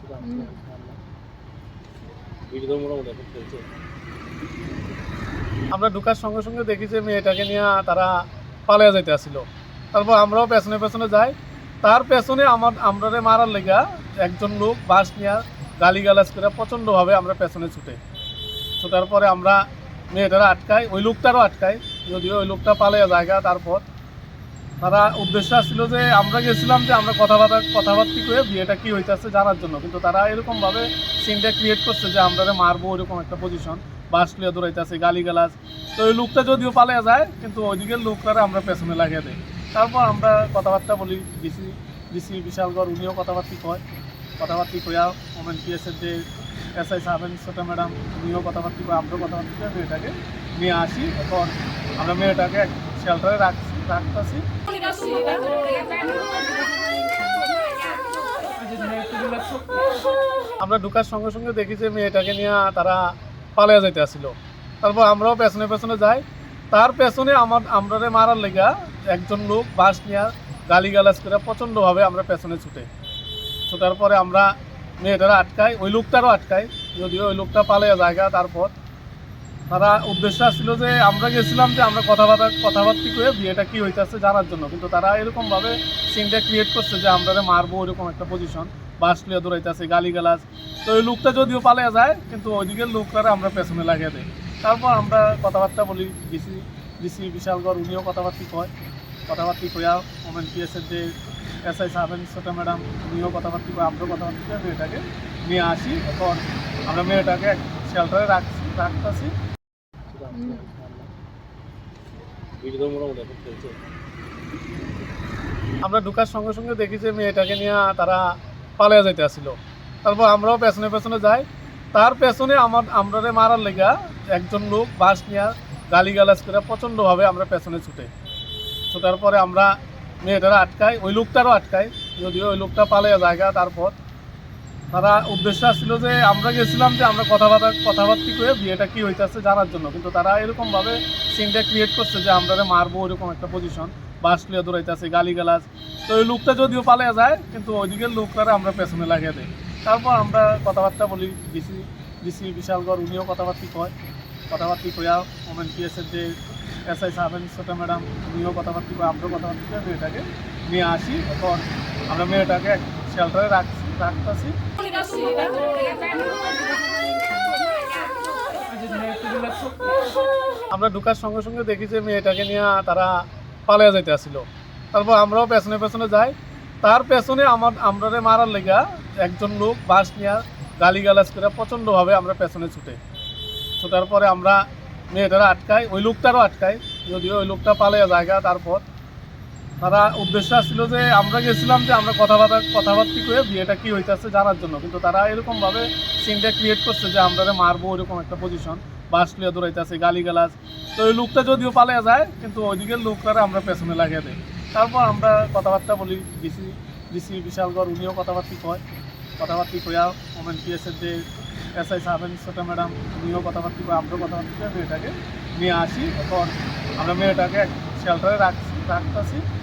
হুম। আমরা ঢোকার সঙ্গে সঙ্গে দেখি যে মেয়েটাকে নিয়ে তারা পালিয়ে যাইতে আসছিল। তারপর আমরাও পেছনে পেছনে যাই। তার পেছনে আমরারে মারার লেগা একজন লোক বাঁশ নিয়ে গালিগালাজ করে প্রচণ্ডভাবে আমরা পেছনে ছুটার পরে আমরা মেয়েটারা আটকাই, ওই লোকটারও আটকাই। যদিও ওই লোকটা পালিয়ে জায়গা। তারপর তারা উদ্দেশ্য ছিল যে আমরা গেছিলাম যে আমরা কথাবার্তি করে বিয়েটা কি হইতেছে জানার জন্য, কিন্তু তারা এরকমভাবে সিনটা ক্রিয়েট করছে যে আমরা মারবো ওইরকম একটা পজিশন, বাস লিয়ে দৌড়াইতেছে গালিগালাজ। তো ওই লোকটা যদিও পালিয়ে যায়, কিন্তু ওইদিকের লোকটারে আমরা পেছনে লাগিয়ে দেয়। তারপর আমরা কথাবার্তা বলি, ডিসি বিশালগড় উনিও কথাবার্তি কইয়া ওমেন পিএসের যে এসআই সাহেবেন ছোট ম্যাডাম উনিও কথাবার্তি কয়, আমরাও কথাবার্তি করে মেয়েটাকে নিয়ে আসি। এখন আমরা মেয়েটাকে শেল্টারে রাখতেছি। আমরা ঢোকার সঙ্গে সঙ্গে দেখি যে মেয়েটাকে নিয়ে তারা পালিয়ে যাইতে আসছিল। তারপর আমরাও পেছনে পেছনে যাই। তার পেছনে আমরারে মারার লেগা একজন লোক বাঁশ নিয়ে গালিগালাজ করে প্রচণ্ডভাবে আমরা পেছনে ছুটার পরে আমরা মেয়েটারা আটকাই, ওই লোকটারও আটকাই। যদিও ওই লোকটা পালিয়ে জায়গা। তারপর তারা উদ্দেশ্য ছিল যে আমরা গেছিলাম যে আমরা কথাবার্তি করে বিয়েটা কি হইতেছে জানার জন্য, কিন্তু তারা এরকমভাবে সিনটা ক্রিয়েট করছে যে আমরা মারবো ওইরকম একটা পজিশন, বাস লিয়ে দৌড়াইতেছে গালিগালাজ। তো ওই লোকটা যদিও পালিয়ে যায়, কিন্তু ওইদিকের লোকটারে আমরা পেছনে লাগিয়ে দেয়। তারপর আমরা কথাবার্তা বলি, ডিসি বিশালগড় উনিও কথাবার্তি কইয়া ওমেন পিএসের যে এসআই সাহেবেন ছোট ম্যাডাম উনিও কথাবার্তি কয়, আমরাও কথাবার্তি করে মেয়েটাকে নিয়ে আসি। এখন আমরা মেয়েটাকে শেল্টারে রাখতেছি। হুম। আমরা ঢোকার সঙ্গে সঙ্গে দেখি যে মেয়েটাকে নিয়ে তারা পালিয়ে যাইতে আসছিল। তারপর আমরাও পেছনে পেছনে যাই। তার পেছনে আমরারে মারার লেগা একজন লোক বাঁশ নিয়ে গালিগালাজ করে প্রচণ্ডভাবে আমরা পেছনে ছুটার পরে আমরা মেয়েটারা আটকাই, ওই লোকটারও আটকাই। যদিও ওই লোকটা পালিয়ে জায়গা। তারপর তারা উদ্দেশ্য ছিল যে আমরা গেছিলাম যে আমরা কথাবার্তি করে বিয়েটা কি হইতেছে জানার জন্য, কিন্তু তারা এরকমভাবে সিনটা ক্রিয়েট করছে যে আমরা মারবো ওইরকম একটা পজিশন, বাস লিয়ে দৌড়াইতেছে গালিগালাজ। তো ওই লোকটা যদিও পালিয়ে যায়, কিন্তু ওইদিকের লোকটারে আমরা পেছনে লাগিয়ে দেয়। তারপর আমরা কথাবার্তা বলি, ডিসি বিশালগড় উনিও কথাবার্তি কইয়া ওমেন পিএসের যে এসআই সাহেবেন ছোট ম্যাডাম উনিও কথাবার্তি কয়, আমরাও কথাবার্তি করে মেয়েটাকে নিয়ে আসি। এখন আমরা মেয়েটাকে শেল্টারে রাখতেছি। আমরা ঢোকার সঙ্গে সঙ্গে দেখি যে মেয়েটাকে নিয়ে তারা পালিয়ে যাইতে আসছিল। তারপর আমরাও পেছনে পেছনে যাই। তার পেছনে আমরারে মারার লেগা একজন লোক বাঁশ নিয়ে গালিগালাজ করে প্রচণ্ডভাবে আমরা পেছনে ছুটার পরে আমরা মেয়েটারা আটকাই, ওই লোকটারও আটকাই। যদিও ওই লোকটা পালিয়ে জায়গা। তারপর তারা উদ্দেশ্য ছিল যে আমরা গেছিলাম যে আমরা কথাবার্তি করে বিয়েটা কি হইতেছে জানার জন্য, কিন্তু তারা এরকমভাবে সিনটা ক্রিয়েট করছে যে আমরা মারবো ওইরকম একটা পজিশন, বাস লিয়ে দৌড়াইতেছে গালিগালাজ। তো ওই লোকটা যদিও পালিয়ে যায়, কিন্তু ওইদিকের লোকটারে আমরা পেছনে লাগিয়ে দেয়। তারপর আমরা কথাবার্তা বলি, ডিসি বিশালগড় উনিও কথাবার্তি কইয়া ওমেন পিএসের যে এসআই সাহেবেন ছোট ম্যাডাম উনিও কথাবার্তি কয়, আমরাও কথাবার্তি করে মেয়েটাকে নিয়ে আসি। এখন আমরা মেয়েটাকে শেল্টারে রাখতেছি।